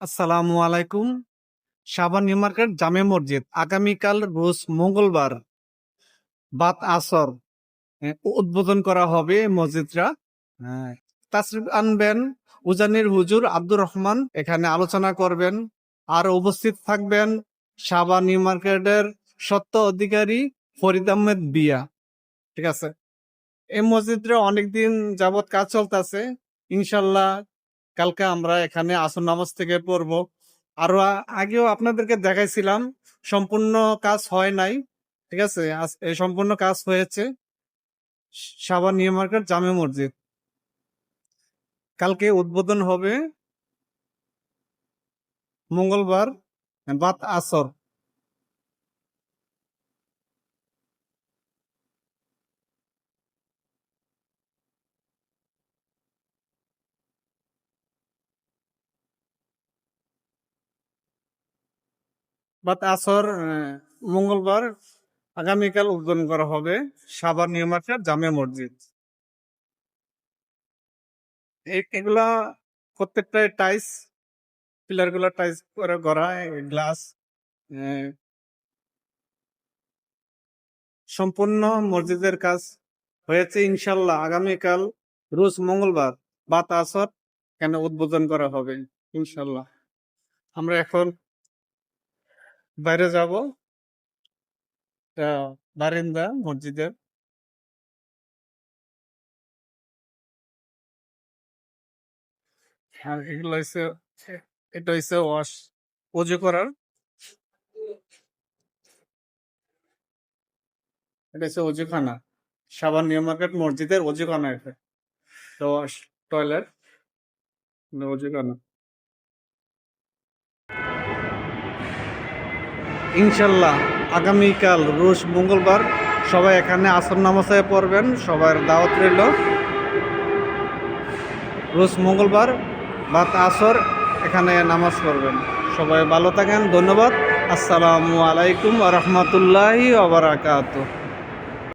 আসসালামু আলাইকুম। শাবান new market জামে মসজিদ আগামীকাল রোজ মঙ্গলবার বাদ আসর উদ্বোধন করা হবে মসজিদটা। হ্যাঁ, তাশরিফ আনবেন। উজানির হুজুর আব্দুর রহমান এখানে আলোচনা করবেন। আর উপস্থিত থাকবেন শাবান নিউ মার্কেটের সত্য অধিকারী ফরিদ আহমেদ বিয়া। ঠিক আছে, এই মসজিদটা অনেকদিন যাবৎ কাজ চলতেছে। ইনশাল্লাহ কালকে আমরা এখানে আসর নামাজ থেকে পড়বো। আরো আগেও আপনাদেরকে দেখাইছিলাম, সম্পূর্ণ কাজ হয় নাই। ঠিক আছে, এই সম্পূর্ণ কাজ হয়েছে সাভার নিউ মার্কেট জামে মসজিদ। কালকে উদ্বোধন হবে মঙ্গলবার বাদ আসর। বাদ আসর মঙ্গলবার আগামীকাল উদ্বোধন করা হবে সাভার নিউ মার্কেট জামে মসজিদ। এগুলা প্রত্যেকটাই টাইস, পিলার গুলা টাইস করে করা, গ্লাস। সম্পূর্ণ মসজিদের কাজ হয়েছে। ইনশাল্লাহ আগামীকাল রোজ মঙ্গলবার বাদ আসর এখানে উদ্বোধন করা হবে ইনশাল্লাহ। আমরা এখন বাইরে যাব, বারিন্দা মসজিদের। আর এগুলো হচ্ছে, এটা হচ্ছে ওয়াশ, অজু করার। এটা হচ্ছে অজুখানা, সাবান নিউ মার্কেট মসজিদের অজুখানা। এটা ওয়াশ, টয়লেট, অজুখানা। ইনশাল্লাহ আগামীকাল রোজ মঙ্গলবার সবাই এখানে আসর নামাজে পড়বেন। সবার দাওয়াত রইল। রোজ মঙ্গলবার বাদ আসর এখানে নামাজ পড়বেন। সবাই ভালো থাকেন, ধন্যবাদ। আসসালামু আলাইকুম ওয়া রাহমাতুল্লাহি ওয়া বারাকাতুহু।